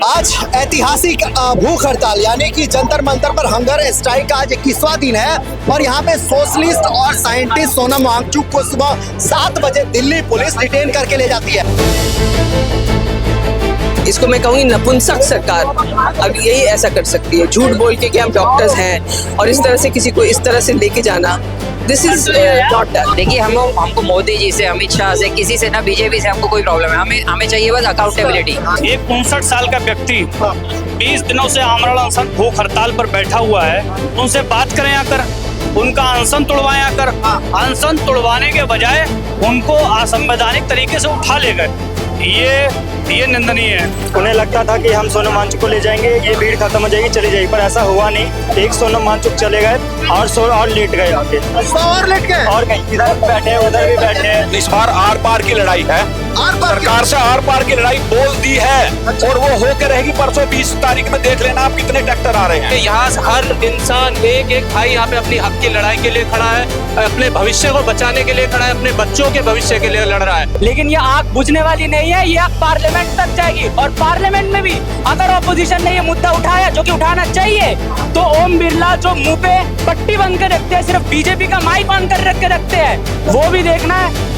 आज ऐतिहासिक भूख हड़ताल यानी कि जंतर मंतर पर हंगर स्ट्राइक का आज 21वां दिन है और यहाँ पे सोशलिस्ट और साइंटिस्ट सोनम वांगचुक को सुबह 7 बजे दिल्ली पुलिस डिटेन करके ले जाती है। इसको मैं कहूँगी नपुंसक सरकार अब यही ऐसा कर सकती है, झूठ बोल के कि हम डॉक्टर्स हैं और इस तरह से किसी को इस तरह से लेके जाना, दिस इज नॉट डन। देखिए हमको मोदी जी से, अमित शाह से, किसी से ना बीजेपी से हमको कोई प्रॉब्लम है, हमें चाहिए बस अकाउंटेबिलिटी। एक 59 साल का व्यक्ति 20 दिनों से आमरण अनशन भूख हड़ताल पर बैठा हुआ है, उनसे बात करें आकर, उनका अनशन तोड़वाएं आकर। अनशन तोड़वाने के बजाय उनको असंवैधानिक तरीके से उठा ले गए, ये निंदनीय है। उन्हें लगता था कि हम सोनम वांगचुक को ले जाएंगे, ये भीड़ खत्म हो जाएगी, चली जाएगी, पर ऐसा हुआ नहीं। एक सोनम वांगचुक चले गए और लेट गए आके, और लेट गए और कहीं इधर बैठे उधर भी बैठे। इस बार आर पार की लड़ाई है, सरकार से आर पार की लड़ाई बोल दी है और वो होकर रहेगी। परसों 20 तारीख में देख लेना आप कितने ट्रैक्टर आ रहे हैं। यहाँ हर इंसान एक भाई यहाँ पे अपनी हक की लड़ाई के लिए खड़ा है, अपने भविष्य को बचाने के लिए खड़ा है, अपने बच्चों के भविष्य के लिए लड़ रहा है। लेकिन ये आग बुझने वाली नहीं है, ये आग पार्लियामेंट तक जाएगी और पार्लियामेंट में भी अगर ऑपोजिशन ने ये मुद्दा उठाया, जो कि उठाना चाहिए, तो ओम बिरला जो मुंह पे पट्टी बंद कर रखते हैं, सिर्फ बीजेपी का माइक ऑन कर रखते हैं, वो भी देखना है,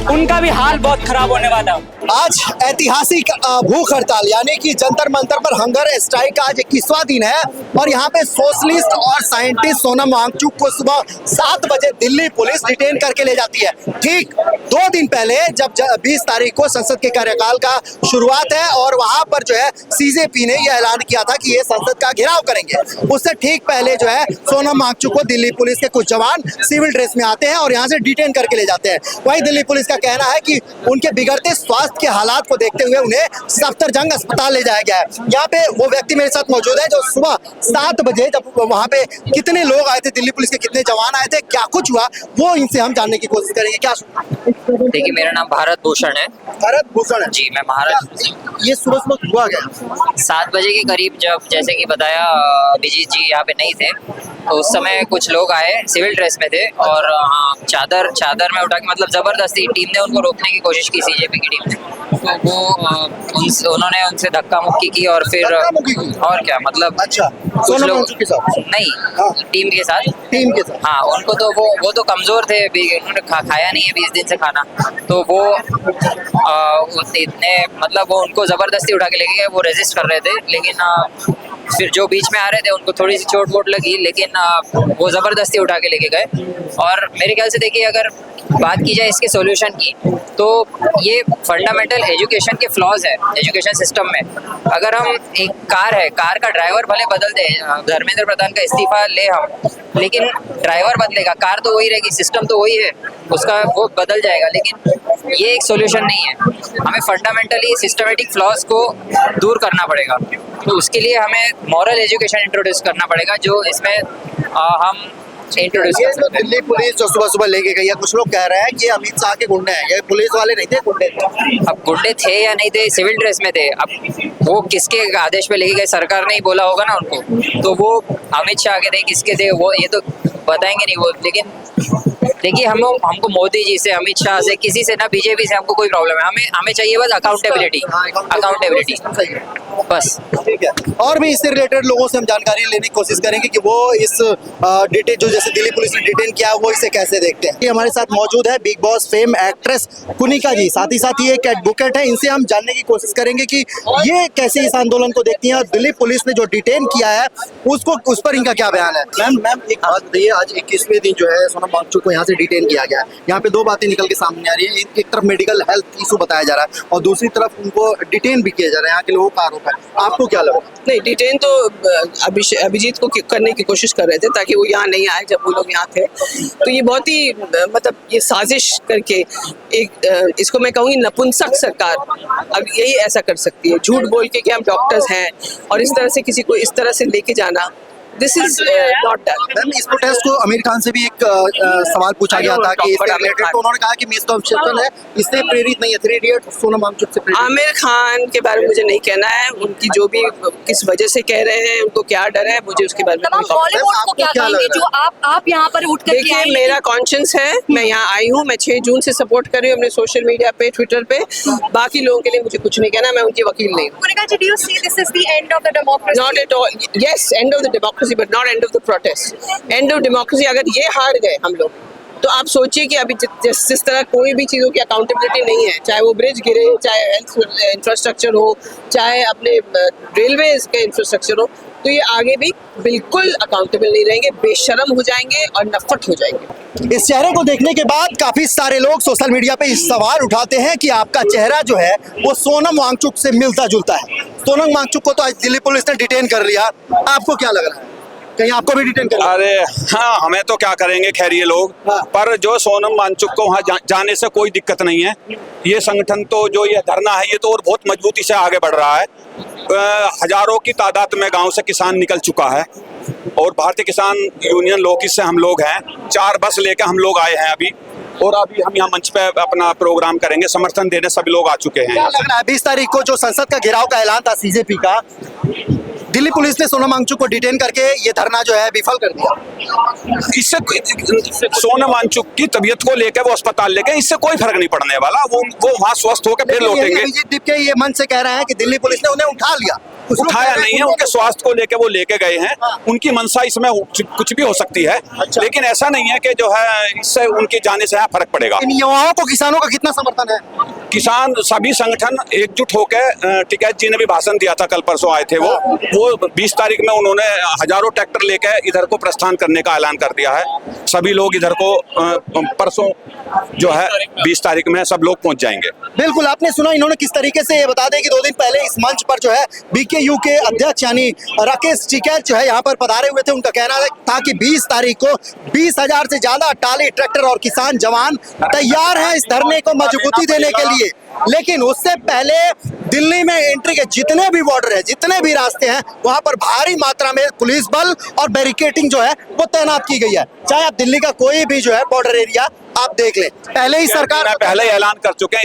उनका भी हाल बहुत खराब होने वाला है। आज ऐतिहासिक भूख हड़ताल यानी कि जंतर मंतर पर हंगर स्ट्राइक का आज 21वां दिन है और यहाँ पे सोशलिस्ट और साइंटिस्ट सोनम वांगचुक को सुबह 7 बजे दिल्ली पुलिस डिटेन करके ले जाती है। ठीक 2 दिन पहले जब 20 तारीख को संसद के कार्यकाल का शुरुआत है और वहां पर जो है सीजेपी ने यह ऐलान किया था कि ये संसद का घेराव करेंगे। उससे ठीक पहले जो है सोनम वांगचुक को दिल्ली पुलिस के कुछ जवान सिविल ड्रेस में आते हैं और यहाँ से डिटेन करके ले जाते हैं। वहीं दिल्ली पुलिस का कहना है कि उनके बिगड़ते स्वास्थ्य के हालात को देखते हुए उन्हें सफदरजंग अस्पताल ले जाया गया है। यहाँ पे वो व्यक्ति मेरे साथ मौजूद है जो सुबह 7 बजे जब वहाँ पे कितने लोग आए थे, दिल्ली पुलिस के कितने जवान आए थे, क्या कुछ हुआ, वो इनसे हम जानने की कोशिश करेंगे। क्या देखिए मेरा नाम भारत भूषण है। भारत भूषण है जी, मैं महाराष्ट्र। ये सुबह हुआ गया 7 बजे के करीब, जब जैसे कि बताया अभिजीत जी यहाँ पे नहीं थे, तो उस समय कुछ लोग आए, सिविल ड्रेस में थे और हाँ चादर में उठा के, मतलब जबरदस्ती टीम ने उनको रोकने की कोशिश की, सीजेपी की टीम ने। तो वो उन्होंने उनसे धक्का मुक्की की और फिर और क्या, मतलब अच्छा कुछ लोग के साथ नहीं, हाँ। टीम के साथ हाँ, उनको तो वो तो कमजोर थे, उन्होंने खाया नहीं है 20 दिन से खाना, तो वो इतने, मतलब वो उनको जबरदस्ती उठा के लेके गए। वो रेजिस्ट कर रहे थे, लेकिन फिर जो बीच में आ रहे थे उनको थोड़ी सी चोट वोट लगी, लेकिन वो जबरदस्ती उठा के लेके गए। और मेरे ख्याल से देखिए, अगर बात की जाए इसके सॉल्यूशन की, तो ये फंडामेंटल एजुकेशन के फ्लॉज है एजुकेशन सिस्टम में। अगर हम एक कार का ड्राइवर भले बदल दे, धर्मेंद्र प्रधान का इस्तीफा ले हम, लेकिन ड्राइवर बदलेगा, कार तो वही रहेगी, सिस्टम तो वही है, उसका वो बदल जाएगा, लेकिन ये एक सॉल्यूशन नहीं है। हमें फंडामेंटली सिस्टमेटिक फ्लॉज को दूर करना पड़ेगा, तो उसके लिए हमें मॉरल एजुकेशन इंट्रोड्यूस करना पड़ेगा, जो इसमें हम इंट्रोड्यूस कर सकते हैं। दिल्ली पुलिस जो सुबह लेके गई है, कुछ लोग कह रहे हैं कि अमित शाह के गुंडे हैं, ये पुलिस वाले नहीं थे, गुंडे थे। अब गुंडे थे या नहीं थे, सिविल ड्रेस में थे, अब वो किसके आदेश पे लेके गए, सरकार ने ही बोला होगा ना उनको, तो वो अमित शाह के थे, किसके थे, वो ये तो बताएंगे नहीं वो। लेकिन देखिए हमको मोदी जी से, अमित शाह से, किसी से ना बीजेपी से हमको कोई प्रॉब्लम है, हमें चाहिए बस अकाउंटेबिलिटी बस। ठीक है, और भी इससे रिलेटेड लोगों से हम जानकारी लेने की कोशिश करेंगे कि वो इस डिटेन जो जैसे दिल्ली पुलिस ने डिटेन किया वो इसे कैसे देखते हैं। ये हमारे साथ मौजूद है Bigg Boss fame actress Kunika ji, साथ ही साथ ये एक एडवोकेट है, इनसे हम जानने की कोशिश करेंगे कि ये कैसे इस आंदोलन को देखती हैं और दिल्ली पुलिस ने जो डिटेन किया है उस पर इनका क्या बयान है। मैम एक बात बताइए, आज 21वें दिन जो है सोनम वांगचुक को यहाँ से डिटेन किया गया है, यहाँ पे 2 बातें निकल के सामने आ रही है। एक तरफ मेडिकल हेल्थ इशू बताया जा रहा है और दूसरी तरफ उनको डिटेन भी किया जा रहा है, यहाँ के लोगों का आरोप है। आपको क्या लगा? नहीं, डिटेन तो अभिजीत को करने की कोशिश कर रहे थे ताकि वो यहाँ नहीं आए जब वो लोग यहाँ थे, तो ये बहुत ही मतलब ये साजिश करके एक इसको मैं कहूँगी नपुंसक सरकार अब यही ऐसा कर सकती है, झूठ बोल के कि हम डॉक्टर्स हैं और इस तरह से किसी को इस तरह से लेके जाना, this is not done. Ma'am इस प्रोटेस्ट को आमिर खान से भी एक सवाल पूछा गया था कि इससे रिलेटेड, तो उन्होंने कहा कि मिसकंसेप्शन है, इससे प्रेरित नहीं है, 3 इडियट सोनम वांगचुक से प्रेरित। आमिर खान के बारे में मुझे नहीं कहना है, उनकी जो भी किस वजह से कह रहे हैं, उनको क्या डर है, मुझे उसके बारे में कोई बॉलीवुड को क्या क्या कहेंगे लग जो आप यहाँ पर उठ कर देखिए, मेरा कॉन्शियस है, मैं यहाँ आई हूँ, मैं 6 जून से सपोर्ट कर रही हूँ अपने सोशल मीडिया पे, ट्विटर पे। बाकी लोगों के लिए मुझे कुछ नहीं कहना, मैं उनकी वकील नहीं हूँ। do you see this is the end of the democracy? Not at all. Yes, end of the democracy, but not end of the protest. End of democracy. अगर ये हार गए हम लोग, तो आप सोचिए कि अभी जिस तरह कोई भी चीज़ों की अकाउंटेबिलिटी नहीं है, चाहे वो ब्रिज गिरे, चाहे हेल्थ इंफ्रास्ट्रक्चर हो, चाहे अपने रेलवेज के इंफ्रास्ट्रक्चर हो, तो ये आगे भी बिल्कुल अकाउंटेबल नहीं रहेंगे, बेशर्म हो जाएंगे और नफरत हो जाएंगे। इस चेहरे को देखने के बाद काफी सारे लोग सोशल मीडिया पे इस सवाल उठाते हैं कि आपका चेहरा जो है वो सोनम वांगचुक से मिलता जुलता है। सोनम वांगचुक को तो आज दिल्ली पुलिस ने डिटेन कर लिया, आपको क्या लग रहा है, कहीं आपको भी डिटेन कर लिया? अरे हाँ, हमें तो क्या करेंगे, खैर ये लोग, हाँ। पर जो सोनम वांगचुक को वहाँ जाने से कोई दिक्कत नहीं है। ये संगठन तो जो ये धरना है, ये तो और बहुत मजबूती से आगे बढ़ रहा है। हजारों की तादाद में गांव से किसान निकल चुका है और भारतीय किसान यूनियन लोकिस से हम लोग हैं, 4 बस लेके हम लोग आए हैं अभी, और अभी हम यहाँ मंच पे अपना प्रोग्राम करेंगे। समर्थन देने सभी लोग आ चुके हैं। क्या लग रहा है 20 तारीख को जो संसद का घेराव का ऐलान था सीजेपी का, दिल्ली पुलिस ने सोनम वांगचुक को डिटेन करके ये धरना जो है विफल कर दिया। इससे सोनम वांगचुक की तबीयत को लेकर वो अस्पताल लेके, इससे कोई फर्क नहीं पड़ने वाला। वो वहाँ स्वस्थ होकर फिर लौटेंगे। अभिजीत के ये मन से कह रहे हैं कि दिल्ली पुलिस ने उन्हें उठा लिया, उठाया नहीं है, उनके स्वास्थ्य को लेके वो लेके गए हैं। उनकी मंशा इसमें कुछ भी हो सकती है, लेकिन ऐसा नहीं है कि जो है इससे उनके जाने से यहाँ फर्क पड़ेगा। इन युवाओं को, किसानों का कितना समर्थन है? किसान सभी संगठन एकजुट होकर, टिकैत जी ने भी भाषण दिया था, कल परसों आए थे वो 20 तारीख में उन्होंने हजारों ट्रैक्टर लेकर इधर को प्रस्थान करने का ऐलान कर दिया है। सभी लोग इधर को परसों जो है 20 तारीख में सब लोग पहुंच जाएंगे। बिल्कुल, आपने सुना इन्होंने किस तरीके से, ये बता दें कि 2 दिन पहले इस मंच पर जो है बीकेयू के अध्यक्ष यानी राकेश टिकैत जो है यहाँ पर पधारे हुए थे। उनका कहना था कि 20 तारीख को 20,000 से ज्यादा टाली, ट्रैक्टर और किसान जवान तैयार हैं इस धरने को मजबूती देने के लिए। लेकिन उससे पहले दिल्ली में एंट्री के जितने भी बॉर्डर है, जितने भी रास्ते हैं, वहां पर भारी मात्रा में पुलिस बल और बैरिकेडिंग जो है वो तैनात की गई है। चाहे आप दिल्ली का कोई भी जो है बॉर्डर एरिया आप देख लें, पहले ही सरकार पहले ही ऐलान कर चुके हैं,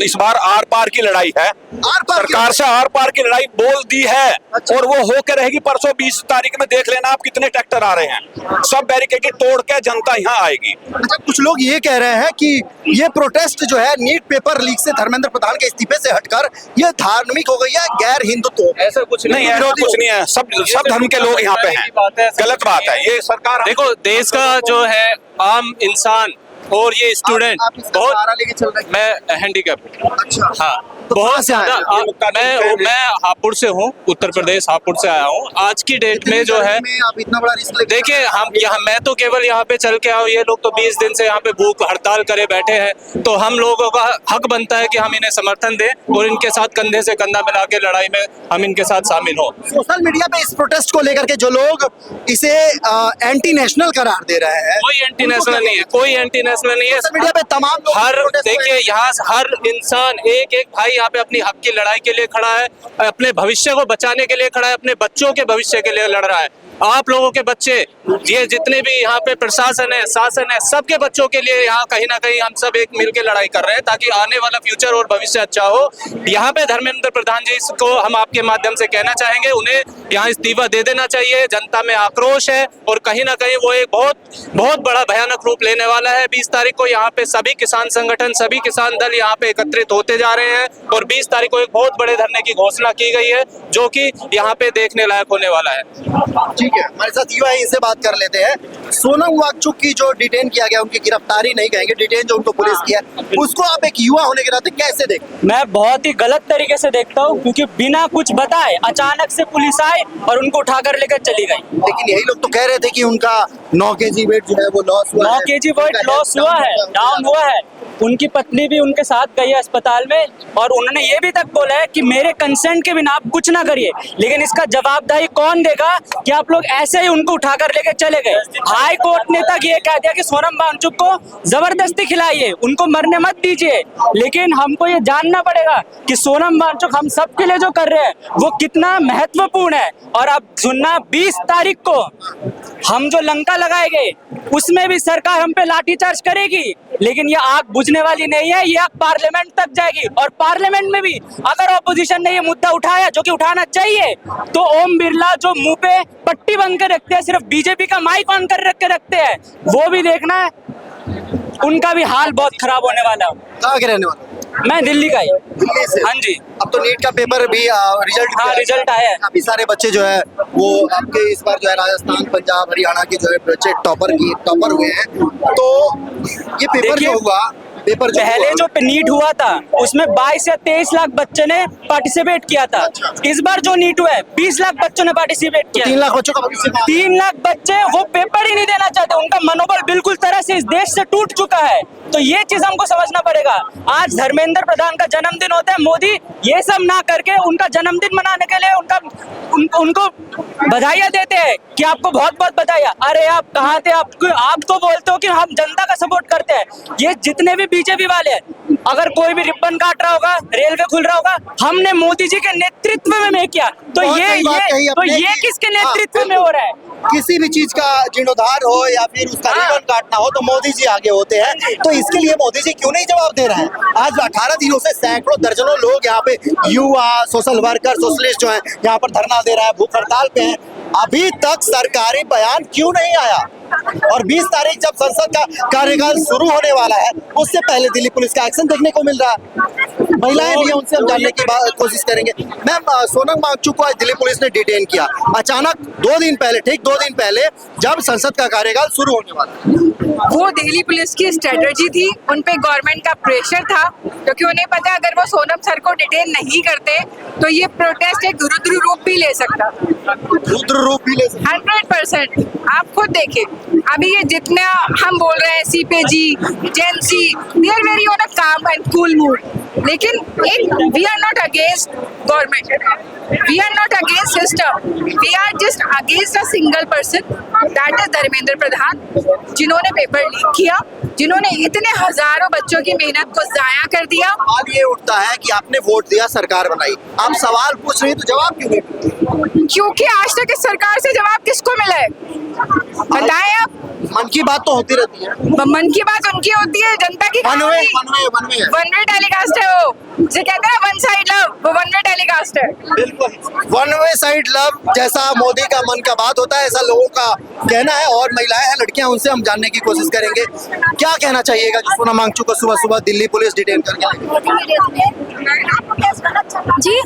इस बार आर पार की लड़ाई है। सरकार से आर पार की लड़ाई बोल दी है। अच्छा। और वो होकर रहेगी परसों 20 तारीख में। देख लेना आप कितने ट्रैक्टर आ रहे हैं, सब बैरिकेड तोड़ के जनता यहाँ आएगी। अच्छा, कुछ लोग ये कह रहे हैं कि ये प्रोटेस्ट जो है नीट पेपर लीक से धर्मेंद्र प्रधान के इस्तीफे से हटकर ये धार्मिक हो गई है, गैर हिंदुत्व। ऐसा कुछ नहीं, ऐसा कुछ नहीं है, सब धर्म के लोग यहाँ पे हैं। गलत बात है ये। सरकार देखो, देश का जो है आम इंसान और ये स्टूडेंट आप इसका सहारा लेके चल रहे हैं। मैं हैंडीकैप। अच्छा, हाँ, तो बहुत कहाँ से आए? ज्यादा। मैं हापुड़ से हूँ, उत्तर प्रदेश हापुड़ से आया हूँ। आज की डेट में जो है, आप इतना बड़ा रिस्क लेके देखिए, हम यहाँ, मैं तो केवल यहाँ पे चल के आऊँ, ये लोग तो 20 दिन से यहाँ पे भूख हड़ताल करे बैठे हैं। तो हम लोगों का हक बनता है कि हम इन्हें समर्थन दें और इनके साथ कंधे से कंधा मिला के लड़ाई में हम इनके साथ शामिल हों। सोशल मीडिया पे इस प्रोटेस्ट को लेकर के जो लोग इसे एंटी नेशनल करार दे रहे हैं, कोई एंटी नेशनल नहीं है, कोई एंटी नेशनल नहीं है। सोशल मीडिया पे तमाम लोग हर protest कर रहे देखिए, हैं। यहाँ हर इंसान एक एक भाई यहाँ पे अपनी हक की लड़ाई के लिए खड़ा है, अपने भविष्य को बचाने के लिए खड़ा है, अपने बच्चों के भविष्य के लिए लड़ रहा है। आप लोगों के बच्चे, ये जितने भी यहाँ पे प्रशासन है, शासन है, सबके बच्चों के लिए यहाँ कहीं ना कहीं हम सब एक मिलकर लड़ाई कर रहे हैं, ताकि आने वाला फ्यूचर और भविष्य अच्छा हो। यहाँ पे धर्मेंद्र प्रधान जी को हम आपके माध्यम से कहना चाहेंगे, उन्हें यहाँ इस्तीफा दे देना चाहिए। जनता में आक्रोश है और कहीं ना कहीं वो एक बहुत बड़ा भयानक रूप लेने वाला है। 20 तारीख को यहाँ पे सभी किसान संगठन, सभी किसान दल यहाँ पे एकत्रित होते जा रहे हैं और 20 तारीख को एक बहुत बड़े धरने की घोषणा की गई है, जो कि यहाँ पे देखने लायक होने वाला है। ठीक है, हमारे साथ युवा है, इनसे बात कर लेते हैं। सोनम वांगचुक की जो डिटेन किया गया, उनकी गिरफ्तारी नहीं कहेंगे, डिटेन जो उनको पुलिस किया, उसको आप एक युवा होने के नाते कैसे देखते? मैं बहुत ही गलत तरीके से देखता हूँ, क्योंकि बिना कुछ बताए अचानक से पुलिस आई और उनको उठाकर लेकर चली गई। लेकिन यही लोग तो कह रहे थे कि उनका 9 kg वेट जो है वो लॉस हुआ 9 kg वेट लॉस हुआ है, डाउन हुआ है। उनकी पत्नी भी उनके साथ गई है अस्पताल में, और उन्होंने ये भी तक बोला है कि मेरे कंसेंट के बिना आप कुछ ना करिए। लेकिन इसका जवाबदेही कौन देगा कि आप लोग ऐसे ही उनको उठाकर लेके चले गए। हाई कोर्ट ने तक ये कह दिया कि सोनम वांगचुक को जबरदस्ती खिलाइए, उनको मरने मत दीजिए। लेकिन हमको ये जानना पड़ेगा कि सोनम वांगचुक हम सब के लिए जो कर रहे हैं वो कितना महत्वपूर्ण है। और अब सुनना, 20 तारीख को हम जो लंका लगाएंगे उसमें भी सरकार हम पे लाठीचार्ज करेगी, लेकिन ये आग बुझने वाली नहीं है, ये आग पार्लियामेंट तक जाएगी। और पार्लियामेंट में भी अगर ऑपोजिशन ने ये मुद्दा उठाया, जो कि उठाना चाहिए, तो ओम बिरला जो मुंह पे पट्टी बंद कर रखते हैं, सिर्फ बीजेपी का माइक ऑन कर रख के रखते हैं, वो भी देखना है, उनका भी हाल बहुत खराब होने वाला है। कहाँ के रहने वाले? मैं दिल्ली का ही। दिल्ली से? हाँ जी। अब तो नीट का पेपर भी रिजल्ट, हाँ, रिजल्ट आया है। काफी सारे बच्चे जो है वो आपके इस बार जो है राजस्थान, पंजाब, हरियाणा के जो है बच्चे टॉपर हुए हैं। तो ये पेपर जो हुआ, पेपर जो पहले जो नीट हुआ था उसमें 22 या 23 लाख बच्चे ने पार्टिसिपेट किया था। इस बार जो नीट हुआ है 20 लाख बच्चों ने पार्टिसिपेट किया। 3 लाख बच्चों का भविष्य 3 लाख बच्चे वो पेपर ही नहीं देना चाहते, उनका मनोबल बिल्कुल तरह से इस देश से टूट चुका है। तो ये चीज हमको समझना पड़ेगा। आज धर्मेंद्र प्रधान का जन्मदिन होता है, मोदी ये सब ना करके उनका जन्मदिन मनाने के लिए उनको बधाइयां देते हैं कि आपको बहुत बहुत बधाइयां। अरे आप कहाँ थे? आप तो बोलते हो कि हम जनता का सपोर्ट करते हैं। ये जितने भी बीजेपी वाले हैं, अगर कोई भी रिबन काट रहा होगा, रेलवे खुल रहा होगा, हमने मोदी जी के नेतृत्व में किया। तो ये किसके नेतृत्व में हो रहा है? किसी भी चीज का जीर्णोद्धार हो या फिर उसका रिबन काटना हो तो मोदी जी आगे होते हैं। तो इसके लिए मोदी जी क्यों नहीं जवाब दे रहे हैं? आज 18 दिनों से सैकड़ों दर्जनों लोग यहाँ पे, युवा, सोशल वर्कर, सोशलिस्ट जो हैं यहाँ पर धरना दे रहा है, भूख हड़ताल पे हैं। अभी तक सरकारी बयान क्यों नहीं आया? और 20 तारीख जब संसद का कार्यकाल शुरू होने वाला है, उससे पहले दिल्ली पुलिस का एक्शन देखने को मिल रहा है। महिलाएं भी हैं, उनसे हम जानने की कोशिश करेंगे। मैम, सोनम वांगचुक को आज दिल्ली पुलिस ने डिटेन किया अचानक 2 दिन पहले, ठीक 2 दिन पहले, जब संसद का कार्यकाल शुरू होने वाला है। वो दिल्ली पुलिस की स्ट्रेटजी थी, उन पे गवर्नमेंट का प्रेशर था, क्योंकि उन्हें पता है अगर वो सोनम सर को डिटेन नहीं करते तो ये प्रोटेस्ट एक रुद्र रूप भी ले सकता। रुद्र रूप भी ले सकता 100%। आप खुद देखिए, अभी ये जितना हम बोल रहे हैं सीपेजी, जेंसी, we are very on a calm and cool mood, लेकिन we are not against government, we are not against system, we are just against a single person, that is Dharmendra Pradhan, जिन्होंने पेपर लीक किया, जिन्होंने इतने हजारों बच्चों की मेहनत को जाया कर दिया। सवाल ये उठता है कि आपने वोट दिया, सरकार बनाई, आप सवाल पूछ रही तो जवाब क्यों नहीं? क्योंकि आज तक इस सरकार से जवाब किसको मिला है बताएं आप? मन की बात तो होती रहती है। मन की बात उनकी होती है, जनता की वन वे टेलीकास्ट है वो, जो कहते हैं वन साइड लव, वो वन वे टेलीकास्ट है। बिल्कुल वन वे साइड लव, जैसा मोदी का मन का बात होता है ऐसा लोगों का कहना है। और महिलाएं हैं, लड़कियां, उनसे हम जानने की कोशिश करेंगे। क्या कहना चाहिएगा जो सोनम वांगचुक को सुबह सुबह दिल्ली पुलिस डिटेन करके जी?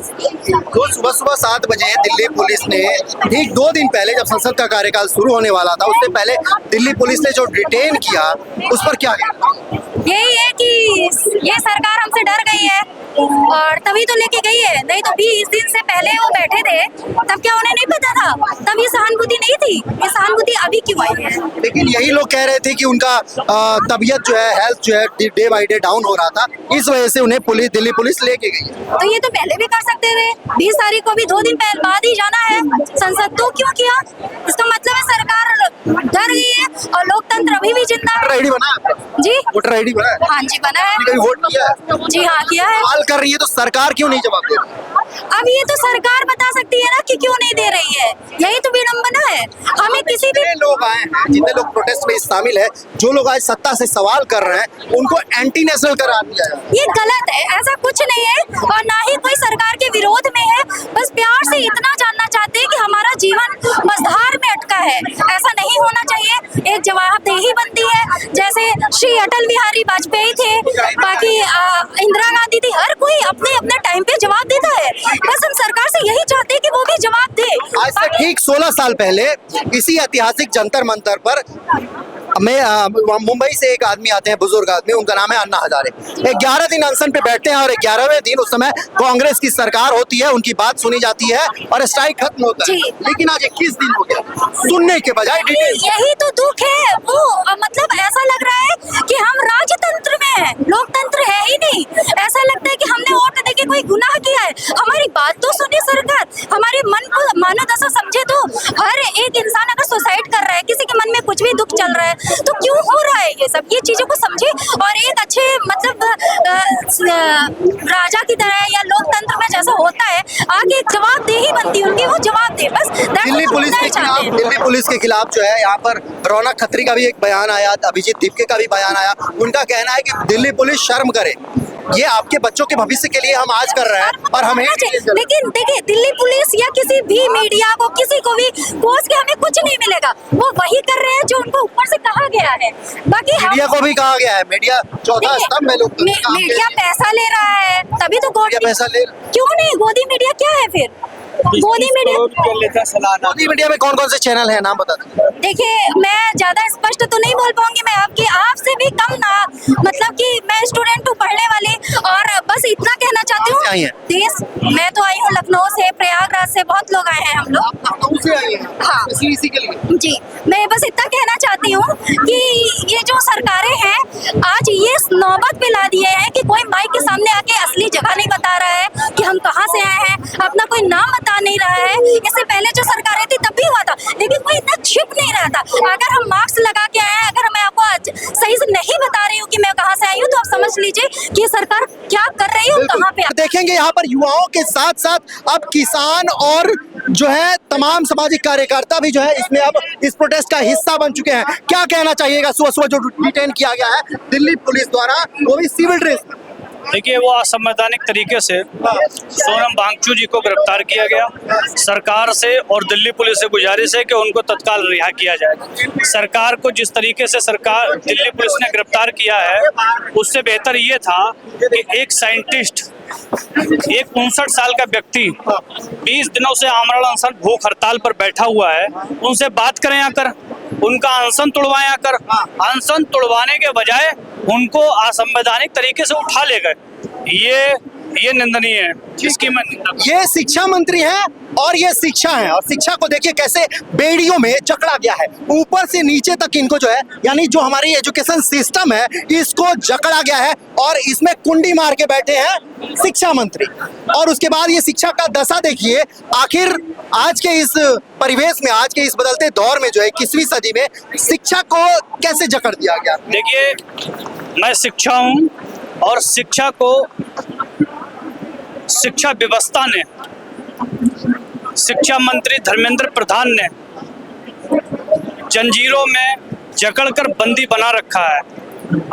तो सुबह सुबह 7 बजे दिल्ली पुलिस ने, ठीक 2 दिन पहले जब संसद का कार्यकाल शुरू होने वाला था, उससे पहले दिल्ली पुलिस ने जो डिटेन किया, उस पर क्या कहना? यही है कि ये सरकार हमसे डर गई है और तभी तो लेके गई है, नहीं तो 20 दिन से पहले वो बैठे थे तब क्या उन्हें नहीं पता था? तब ये सहानुभूति नहीं थी, ये सहानुभूति अभी क्यों आई है? लेकिन यही लोग कह रहे थे कि उनका तबीयत जो है, हेल्थ जो है डे बाय डे डाउन हो रहा था, इस वजह से उन्हें दिल्ली पुलिस लेके गई। तो ये तो पहले भी कर सकते थे, 20 तारीख को भी 2 दिन बाद ही जाना है संसद, तो क्यों किया? इसका मतलब है सरकार डर गई है और लोकतंत्र अभी भी जिंदा है। वोटर आईडी बना है जी? वोटर आईडी बना है? हाँ जी बना है। कभी वोट किया है? जी हाँ किया है। सवाल कर रही है तो सरकार क्यों नहीं जवाब दे रही? अब ये तो सरकार बता सकती है ना कि क्यों नहीं दे रही है, यही तो विडंबना है। हमें किसी भी जितने लोग आए हैं, जितने लोग प्रोटेस्ट में शामिल है, जो लोग आज सत्ता से सवाल कर रहे हैं, उनको एंटी नेशनल करार दिया है। ये गलत है, ऐसा कुछ नहीं है और ना ही कोई सरकार के विरोध में है, बस प्यार से इतना जानना चाहते हैं कि हमारा जीवन मझधार में अटका है, ऐसा नहीं होना चाहिए। एक जवाबदेही बनती है, जैसे श्री अटल बिहारी वाजपेयी थे, बाकी इंदिरा गांधी थी, हर कोई अपने अपने टाइम पे जवाब देता है। बस हम सरकार से यही चाहते हैं कि वो भी जवाब दे। आज से ठीक 16 साल पहले इसी ऐतिहासिक जंतर मंतर पर मुंबई से एक आदमी आते हैं, बुजुर्ग आदमी, उनका नाम है अन्ना हजारे। 11 दिन अनशन पे बैठते हैं और 11वें दिन उस समय कांग्रेस की सरकार होती है, उनकी बात सुनी जाती है और स्ट्राइक खत्म होता है। लेकिन आज 21 दिन हो गया सुनने के बजाय। यही तो दुख है, वो मतलब ऐसा लग रहा है कि हम राजतंत्र में हैं, लोकतंत्र है ही नहीं। ऐसा लगता है कि हमने वोट देके कोई गुनाह किया है। हमारी बात तो सुने सरकार, हमारे मन को मानव दशा समझे। तो हर एक इंसान अगर सुसाइड कर रहा है, किसी के मन में कुछ भी दुख चल रहा है, तो क्यों हो रहा है ये सब? ये चीजों को समझे और एक अच्छे मतलब राजा की तरह या लोकतंत्र में जैसा होता है, आगे जवाबदेही बनती है उनकी, वो जवाब दे बस। दिल्ली पुलिस के खिलाफ जो है यहाँ पर रौनक खत्री का भी एक बयान आया, अभिजीत दीपके का भी बयान आया। उनका कहना है कि दिल्ली पुलिस शर्म करे, ये आपके बच्चों के भविष्य के लिए हम आज कर रहे हैं और हमें। लेकिन देखिए, दिल्ली पुलिस या किसी भी मीडिया को, किसी को भी कोस के हमें कुछ नहीं मिलेगा। वो वही कर रहे हैं जो उनको ऊपर से कहा गया है। बाकी मीडिया को भी कहा गया है, मीडिया चौथा स्तंभ में लोग मीडिया पैसा ले रहा है, तभी तो पैसा ले। क्यों नहीं? गोदी मीडिया क्या है फिर? गोदी मीडिया में कौन कौन से चैनल हैं, नाम बता दीजिए। देखिए, मैं ज्यादा स्पष्ट तो नहीं बोल पाऊंगी, मैं आपसे भी कम ना, मतलब कि मैं स्टूडेंट हूँ, पढ़ने वाली, और बस इतना कहना चाहती हूँ। देश, मैं तो आई हूँ लखनऊ से, प्रयागराज से, बहुत लोग आए हैं हम लोग। हाँ जी, मैं बस इतना कहना चाहती हूँ कि ये जो सरकारें हैं, आज ये नौबत पे ला दिए हैं कि कोई माइक के सामने आके असली जगह नहीं बता रहा है कि हम कहाँ से आए हैं, अपना कोई नाम बता नहीं रहा है। इससे पहले जो सरकारें थी तब भी हुआ था, लेकिन कोई इतना छिप नहीं रहा था। अगर हम मास्क लगा के आए हैं, अगर मैं आपको आज सही से नहीं बता रही हूँ कि मैं कहाँ से आई हूँ, तो आप समझ लीजिए कि सरकार क्या कर रही है, कहाँ पे। देखेंगे यहाँ पर युवाओं के साथ साथ अब किसान और जो है तमाम सामाजिक कार्यकर्ता भी जो है इसमें अब इस प्रोटेस्ट का हिस्सा बन चुके हैं। क्या कहना चाहिएगा? सुबह सुबह जो डिटेन किया गया है दिल्ली पुलिस द्वारा, वो भी सिविल ड्रेस। देखिए, वो असंवैधानिक तरीके से सोनम वांगचू जी को गिरफ्तार किया गया। सरकार से और दिल्ली पुलिस से गुजारिश है कि उनको तत्काल रिहा किया जाए। सरकार को जिस तरीके से दिल्ली पुलिस ने गिरफ्तार किया है, उससे बेहतर ये था कि एक साइंटिस्ट, एक 59 साल का व्यक्ति 20 दिनों से आमरण अनशन भूख हड़ताल पर बैठा हुआ है, उनसे बात करें आकर, उनका अनशन तुड़वाएं आकर। अनशन तुड़वाने के बजाय उनको असंवैधानिक तरीके से उठा ले गए। ये निंदनीय है, जिसकी मैं ये शिक्षा मंत्री हैं और ये शिक्षा है, और शिक्षा को देखिए कैसे बेड़ियों में जकड़ा गया है, ऊपर से नीचे तक इनको जो है, यानी जो हमारी एजुकेशन सिस्टम है इसको जकड़ा गया है और इसमें कुंडी मार के बैठे हैं शिक्षा मंत्री। और उसके बाद ये शिक्षा का दशा देखिए, आखिर आज के इस परिवेश में, आज के इस बदलते दौर में जो है 21वीं सदी में शिक्षा को कैसे जकड़ दिया गया। देखिए, मैं शिक्षा हूँ और शिक्षा व्यवस्था ने, शिक्षा मंत्री धर्मेंद्र प्रधान ने जंजीरों में जकड़कर बंदी बना रखा है।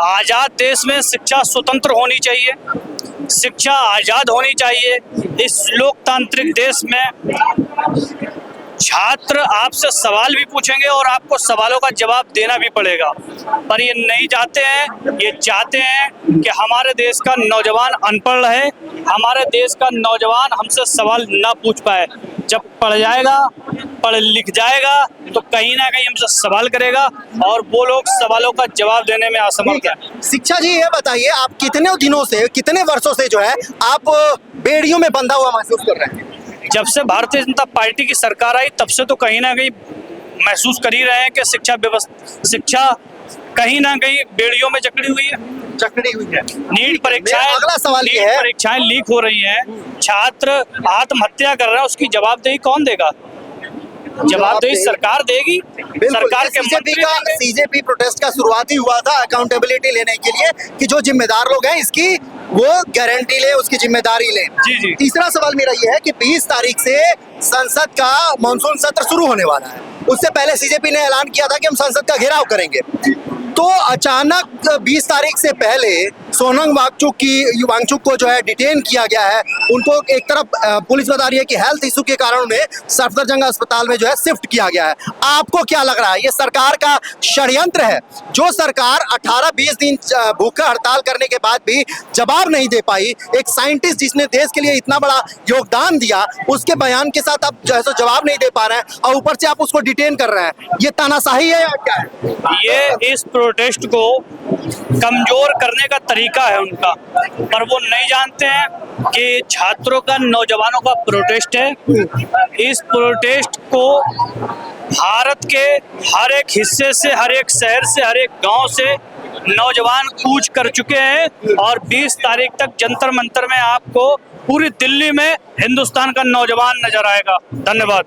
आजाद देश में शिक्षा स्वतंत्र होनी चाहिए, शिक्षा आजाद होनी चाहिए। इस लोकतांत्रिक देश में छात्र आपसे सवाल भी पूछेंगे और आपको सवालों का जवाब देना भी पड़ेगा, पर ये नहीं चाहते हैं। ये चाहते हैं कि हमारे देश का नौजवान अनपढ़ रहे, हमारे देश का नौजवान हमसे सवाल ना पूछ पाए। जब पढ़ लिख जाएगा तो कहीं ना कहीं हमसे सवाल करेगा और वो लोग सवालों का जवाब देने में असमर्थ हैं। शिक्षा जी, ये बताइए, आप कितने दिनों से, कितने वर्षों से जो है आप बेड़ियों में बंधा हुआ महसूस कर रहे हैं? जब से भारतीय जनता पार्टी की सरकार आई तब से तो कहीं ना कहीं महसूस कर ही रहे हैं कि शिक्षा कहीं ना कहीं बेड़ियों में जकड़ी हुई है। नीट परीक्षाएं, अगला सवाल ये है, परीक्षाएं लीक हो रही हैं, छात्र आत्महत्या कर रहे हैं, उसकी जवाबदेही कौन देगा? जवाबदेही सरकार देगी। सरकार के सीजेपी प्रोटेस्ट का शुरुआती हुआ था अकाउंटेबिलिटी लेने के लिए कि जो जिम्मेदार लोग हैं इसकी वो गारंटी ले, उसकी जिम्मेदारी ले। जी। तीसरा सवाल मेरा ये है कि 20 तारीख से संसद का मानसून सत्र शुरू होने वाला है। उससे पहले सीजेपी ने ऐलान किया था कि हम संसद का घेराव करेंगे। तो अचानक 20 तारीख से पहले सोनम वांगचुक को जो है डिटेन किया गया है। उनको एक तरफ पुलिस बता रही है कि हेल्थ इशू के कारण उन्हें सफदरजंग अस्पताल में जो है शिफ्ट किया गया है। आपको क्या लग रहा है, ये सरकार का षड्यंत्र है? जो सरकार 18-20 दिन भूखा हड़ताल करने के बाद भी जवाब नहीं दे पाई, एक साइंटिस्ट जिसने देश के लिए इतना बड़ा योगदान दिया, उसके बयान के साथ आप जो है जवाब नहीं दे पा रहे हैं और ऊपर से आप उसको डिटेन कर रहे हैं, ये तानाशाही है या क्या है? ये इस प्रोटेस्ट को कमजोर करने का तरीका है उनका, पर वो नहीं जानते हैं कि छात्रों का, नौजवानों का प्रोटेस्ट है। इस प्रोटेस्ट को भारत के हर एक हिस्से से, हर एक शहर से, हर एक गांव से नौजवान कूच कर चुके हैं और 20 तारीख तक जंतर मंतर में आपको पूरी दिल्ली में हिंदुस्तान का नौजवान नजर आएगा। धन्यवाद।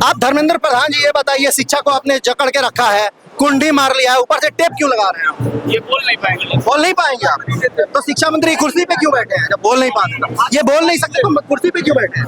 आप धर्मेंद्र प्रधान जी ये बताइए, शिक्षा को आपने जकड़ के रखा है, कुंडी मार लिया है, ऊपर से टेप क्यों लगा रहे हैं आप? ये बोल नहीं पाएंगे। बोल नहीं पाएंगे आप? तो शिक्षा मंत्री कुर्सी पे क्यों बैठे हैं जब बोल नहीं पाते? ये बोल नहीं सकते तो कुर्सी पे क्यों बैठे हैं?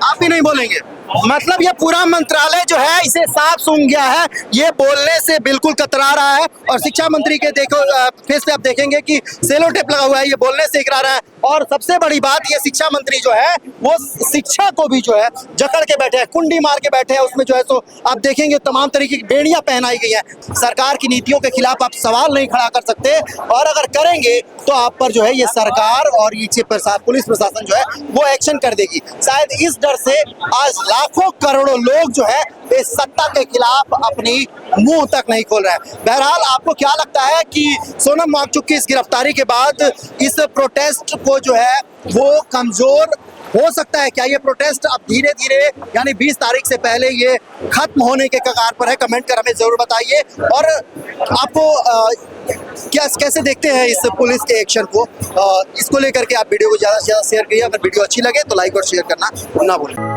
आप भी नहीं बोलेंगे? मतलब ये पूरा मंत्रालय जो है इसे साफ सूंघ गया है, ये बोलने से बिल्कुल कतरा रहा है। और शिक्षा मंत्री के देखो फेस पे आप देखेंगे कि सेलो टेप लगा हुआ है, ये बोलने से इकरा रहा है। और सबसे बड़ी बात, ये शिक्षा मंत्री जो है वो शिक्षा को भी जो है जकड़ के बैठे हैं, कुंडी मार के बैठे हैं। उसमें जो है तो आप देखेंगे तमाम तरीके की बेड़ियां पहनाई गई हैं। सरकार की नीतियों के खिलाफ आप सवाल नहीं खड़ा कर सकते, और अगर करेंगे तो आप पर जो है ये सरकार और ये पुलिस प्रशासन जो है वो एक्शन कर देगी। शायद इस डर से आज लाखों करोड़ों लोग जो है इस सत्ता के खिलाफ अपनी मुंह तक नहीं खोल रहे हैं। बहरहाल, आपको क्या लगता है कि सोनम वांगचुक की इस गिरफ्तारी के बाद इस प्रोटेस्ट को जो है वो कमजोर हो सकता है? क्या ये प्रोटेस्ट अब धीरे धीरे यानी 20 तारीख से पहले ये खत्म होने के कगार पर है? कमेंट कर हमें जरूर बताइए। और आपको कैसे देखते हैं इस पुलिस के एक्शन को? इसको लेकर के आप वीडियो को ज़्यादा से ज़्यादा शेयर करिए। अगर वीडियो अच्छी लगे तो लाइक और शेयर करना ना भूलें।